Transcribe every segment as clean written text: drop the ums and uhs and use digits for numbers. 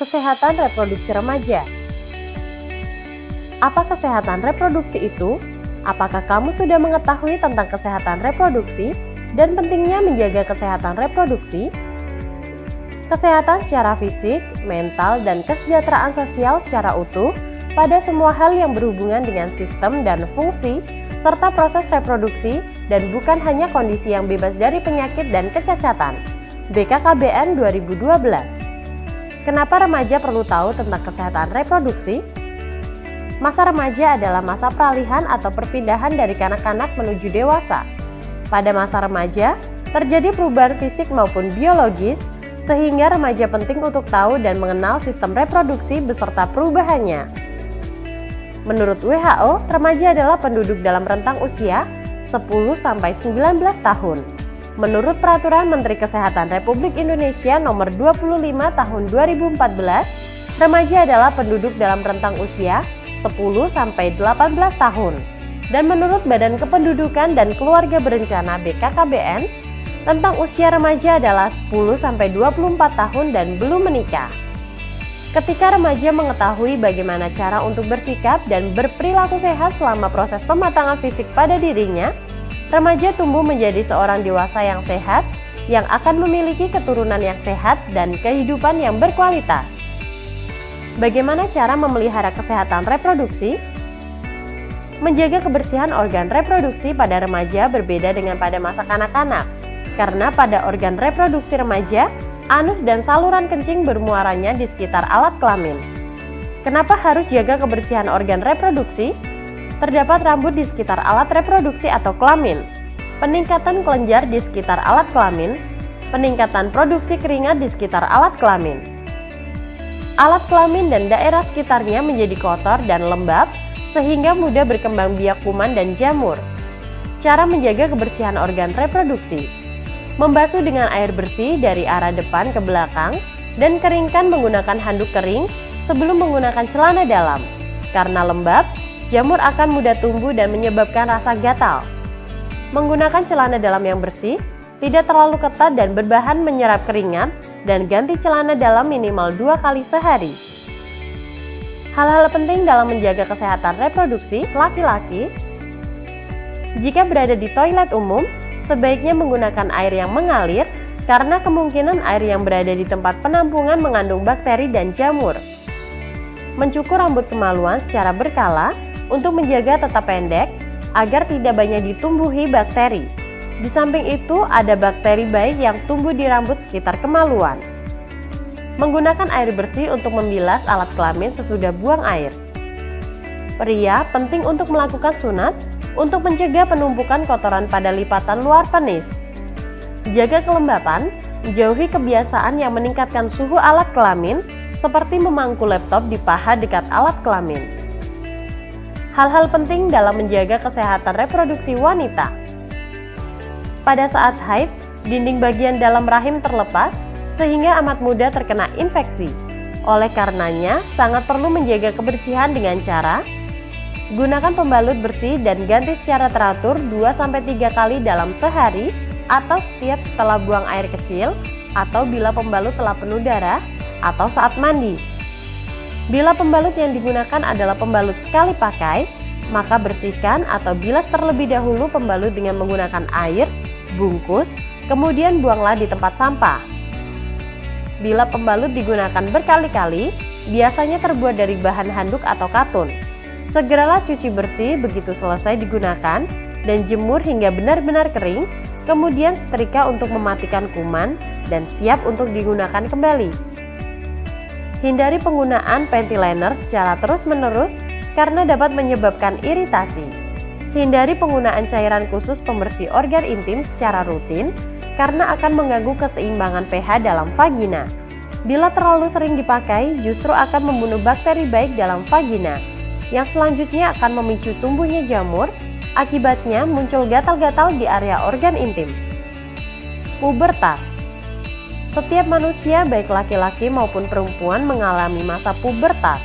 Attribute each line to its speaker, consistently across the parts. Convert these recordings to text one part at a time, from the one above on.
Speaker 1: Kesehatan reproduksi remaja. Apa kesehatan reproduksi itu? Apakah kamu sudah mengetahui tentang kesehatan reproduksi dan pentingnya menjaga kesehatan reproduksi? Kesehatan secara fisik, mental, dan kesejahteraan sosial secara utuh pada semua hal yang berhubungan dengan sistem dan fungsi serta proses reproduksi dan bukan hanya kondisi yang bebas dari penyakit dan kecacatan. BKKBN 2012. Kenapa remaja perlu tahu tentang kesehatan reproduksi? Masa remaja adalah masa peralihan atau perpindahan dari kanak-kanak menuju dewasa. Pada masa remaja, terjadi perubahan fisik maupun biologis, sehingga remaja penting untuk tahu dan mengenal sistem reproduksi beserta perubahannya. Menurut WHO, remaja adalah penduduk dalam rentang usia 10-19 tahun. Menurut Peraturan Menteri Kesehatan Republik Indonesia Nomor 25 Tahun 2014, remaja adalah penduduk dalam rentang usia 10-18 tahun. Dan menurut Badan Kependudukan dan Keluarga Berencana BKKBN, rentang usia remaja adalah 10-24 tahun dan belum menikah. Ketika remaja mengetahui bagaimana cara untuk bersikap dan berperilaku sehat selama proses pematangan fisik pada dirinya, remaja tumbuh menjadi seorang dewasa yang sehat, yang akan memiliki keturunan yang sehat dan kehidupan yang berkualitas. Bagaimana cara memelihara kesehatan reproduksi? Menjaga kebersihan organ reproduksi pada remaja berbeda dengan pada masa kanak-kanak, karena pada organ reproduksi remaja, anus dan saluran kencing bermuaranya di sekitar alat kelamin. Kenapa harus jaga kebersihan organ reproduksi? Terdapat rambut di sekitar alat reproduksi atau kelamin, peningkatan kelenjar di sekitar alat kelamin, peningkatan produksi keringat di sekitar alat kelamin. Alat kelamin dan daerah sekitarnya menjadi kotor dan lembab, sehingga mudah berkembang biak kuman dan jamur. Cara menjaga kebersihan organ reproduksi: membasuh dengan air bersih dari arah depan ke belakang, dan keringkan menggunakan handuk kering sebelum menggunakan celana dalam. Karena lembab, jamur akan mudah tumbuh dan menyebabkan rasa gatal. Menggunakan celana dalam yang bersih, tidak terlalu ketat dan berbahan menyerap keringat, dan ganti celana dalam minimal 2 kali sehari. Hal-hal penting dalam menjaga kesehatan reproduksi laki-laki: jika berada di toilet umum, sebaiknya menggunakan air yang mengalir, karena kemungkinan air yang berada di tempat penampungan mengandung bakteri dan jamur. Mencukur rambut kemaluan secara berkala untuk menjaga tetap pendek, agar tidak banyak ditumbuhi bakteri. Di samping itu, ada bakteri baik yang tumbuh di rambut sekitar kemaluan. Menggunakan air bersih untuk membilas alat kelamin sesudah buang air. Pria penting untuk melakukan sunat untuk mencegah penumpukan kotoran pada lipatan luar penis. Jaga kelembapan, jauhi kebiasaan yang meningkatkan suhu alat kelamin, seperti memangku laptop di paha dekat alat kelamin. Hal-hal penting dalam menjaga kesehatan reproduksi wanita. Pada saat haid, dinding bagian dalam rahim terlepas, sehingga amat mudah terkena infeksi. Oleh karenanya, sangat perlu menjaga kebersihan dengan cara: gunakan pembalut bersih dan ganti secara teratur 2-3 kali dalam sehari, atau setiap setelah buang air kecil, atau bila pembalut telah penuh darah, atau saat mandi. Bila pembalut yang digunakan adalah pembalut sekali pakai, maka bersihkan atau bilas terlebih dahulu pembalut dengan menggunakan air, bungkus, kemudian buanglah di tempat sampah. Bila pembalut digunakan berkali-kali, biasanya terbuat dari bahan handuk atau katun. Segeralah cuci bersih begitu selesai digunakan dan jemur hingga benar-benar kering, kemudian setrika untuk mematikan kuman dan siap untuk digunakan kembali. Hindari penggunaan panty liner secara terus-menerus karena dapat menyebabkan iritasi. Hindari penggunaan cairan khusus pembersih organ intim secara rutin karena akan mengganggu keseimbangan pH dalam vagina. Bila terlalu sering dipakai, justru akan membunuh bakteri baik dalam vagina, yang selanjutnya akan memicu tumbuhnya jamur, akibatnya muncul gatal-gatal di area organ intim. Pubertas. Setiap manusia, baik laki-laki maupun perempuan, mengalami masa pubertas.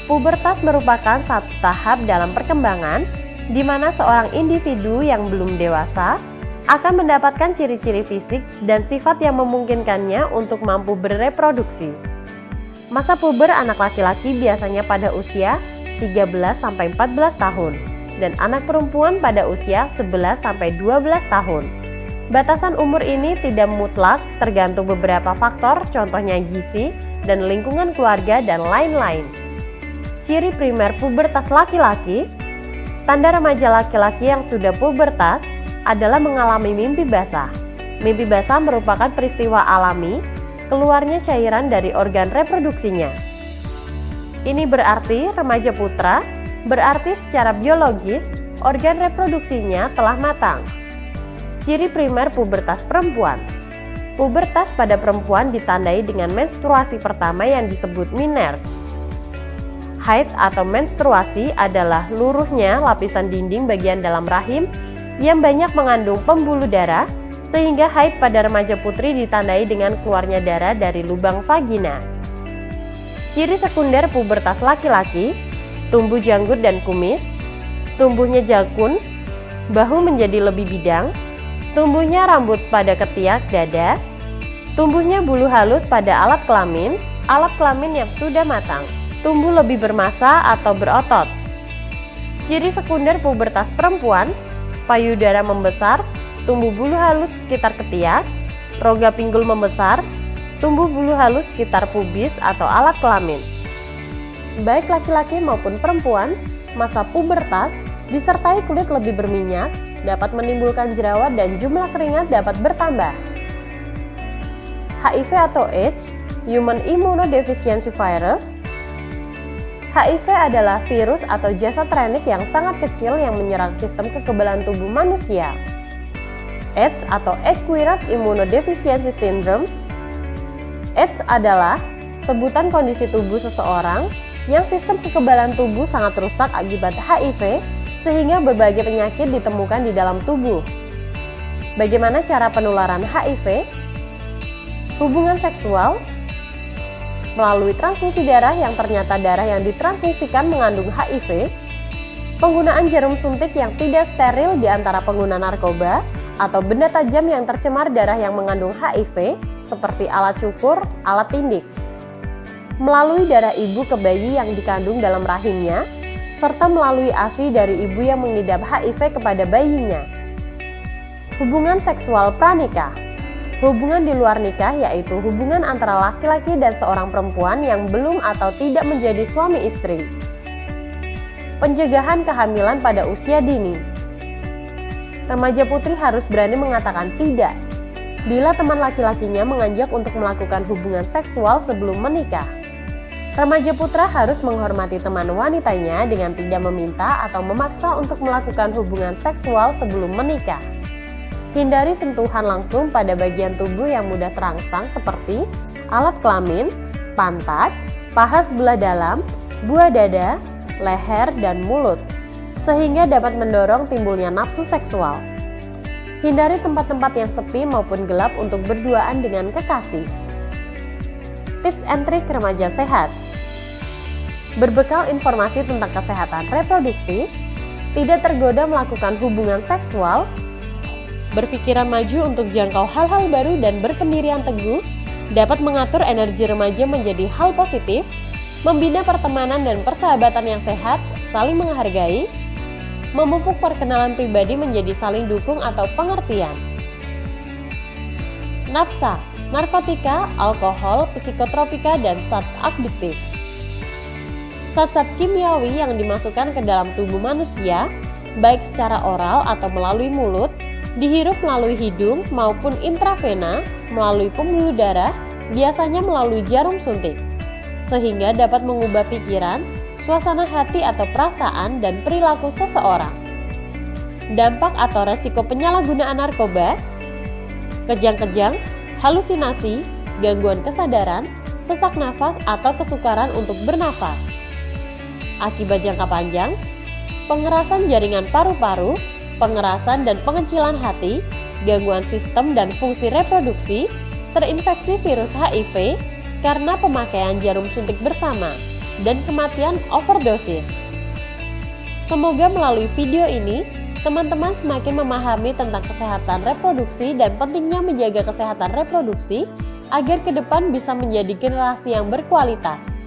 Speaker 1: Pubertas merupakan satu tahap dalam perkembangan di mana seorang individu yang belum dewasa akan mendapatkan ciri-ciri fisik dan sifat yang memungkinkannya untuk mampu bereproduksi. Masa puber anak laki-laki biasanya pada usia 13-14 tahun dan anak perempuan pada usia 11-12 tahun. Batasan umur ini tidak mutlak, tergantung beberapa faktor, contohnya gizi dan lingkungan keluarga dan lain-lain. Ciri primer pubertas laki-laki. Tanda remaja laki-laki yang sudah pubertas adalah mengalami mimpi basah. Mimpi basah merupakan peristiwa alami keluarnya cairan dari organ reproduksinya. Ini berarti remaja putra, berarti secara biologis organ reproduksinya telah matang. Ciri primer pubertas perempuan. Pubertas pada perempuan ditandai dengan menstruasi pertama yang disebut miners. Haid atau menstruasi adalah luruhnya lapisan dinding bagian dalam rahim yang banyak mengandung pembuluh darah, sehingga haid pada remaja putri ditandai dengan keluarnya darah dari lubang vagina. Ciri sekunder pubertas laki-laki, tumbuh janggut dan kumis, tumbuhnya jakun, bahu menjadi lebih bidang, tumbuhnya rambut pada ketiak dada, tumbuhnya bulu halus pada alat kelamin yang sudah matang, tumbuh lebih bermassa atau berotot. Ciri sekunder pubertas perempuan, payudara membesar, tumbuh bulu halus sekitar ketiak, rongga pinggul membesar, tumbuh bulu halus sekitar pubis atau alat kelamin. Baik laki-laki maupun perempuan, masa pubertas disertai kulit lebih berminyak, dapat menimbulkan jerawat dan jumlah keringat dapat bertambah. HIV atau AIDS, Human Immunodeficiency Virus. HIV adalah virus atau jasad renik yang sangat kecil yang menyerang sistem kekebalan tubuh manusia. AIDS atau Acquired Immunodeficiency Syndrome. AIDS adalah sebutan kondisi tubuh seseorang yang sistem kekebalan tubuh sangat rusak akibat HIV, sehingga berbagai penyakit ditemukan di dalam tubuh. Bagaimana cara penularan HIV? Hubungan seksual melalui transfusi darah yang ternyata darah yang ditransfusikan mengandung HIV, penggunaan jarum suntik yang tidak steril di antara pengguna narkoba, atau benda tajam yang tercemar darah yang mengandung HIV, seperti alat cukur, alat tindik, melalui darah ibu ke bayi yang dikandung dalam rahimnya, serta melalui ASI dari ibu yang mengidap HIV kepada bayinya. Hubungan seksual pranikah. Hubungan di luar nikah yaitu hubungan antara laki-laki dan seorang perempuan yang belum atau tidak menjadi suami istri. Pencegahan kehamilan pada usia dini. Remaja putri harus berani mengatakan tidak bila teman laki-lakinya mengajak untuk melakukan hubungan seksual sebelum menikah. Remaja putra harus menghormati teman wanitanya dengan tidak meminta atau memaksa untuk melakukan hubungan seksual sebelum menikah. Hindari sentuhan langsung pada bagian tubuh yang mudah terangsang seperti alat kelamin, pantat, paha sebelah dalam, buah dada, leher, dan mulut, sehingga dapat mendorong timbulnya nafsu seksual. Hindari tempat-tempat yang sepi maupun gelap untuk berduaan dengan kekasih. Tips and trik remaja sehat. Berbekal informasi tentang kesehatan reproduksi, tidak tergoda melakukan hubungan seksual, berpikiran maju untuk jangkau hal-hal baru dan berpendirian teguh, dapat mengatur energi remaja menjadi hal positif, membina pertemanan dan persahabatan yang sehat, saling menghargai, memupuk perkenalan pribadi menjadi saling dukung atau pengertian. Nafsa, narkotika, alkohol, psikotropika, dan zat adiktif. Zat-zat kimiawi yang dimasukkan ke dalam tubuh manusia, baik secara oral atau melalui mulut, dihirup melalui hidung maupun intravena melalui pembuluh darah, biasanya melalui jarum suntik, sehingga dapat mengubah pikiran, suasana hati atau perasaan dan perilaku seseorang. Dampak atau resiko penyalahgunaan narkoba: kejang-kejang, halusinasi, gangguan kesadaran, sesak nafas atau kesukaran untuk bernafas. Akibat jangka panjang: pengerasan jaringan paru-paru, pengerasan dan pengecilan hati, gangguan sistem dan fungsi reproduksi, terinfeksi virus HIV karena pemakaian jarum suntik bersama, dan kematian overdosis. Semoga melalui video ini, teman-teman semakin memahami tentang kesehatan reproduksi dan pentingnya menjaga kesehatan reproduksi agar ke depan bisa menjadi generasi yang berkualitas.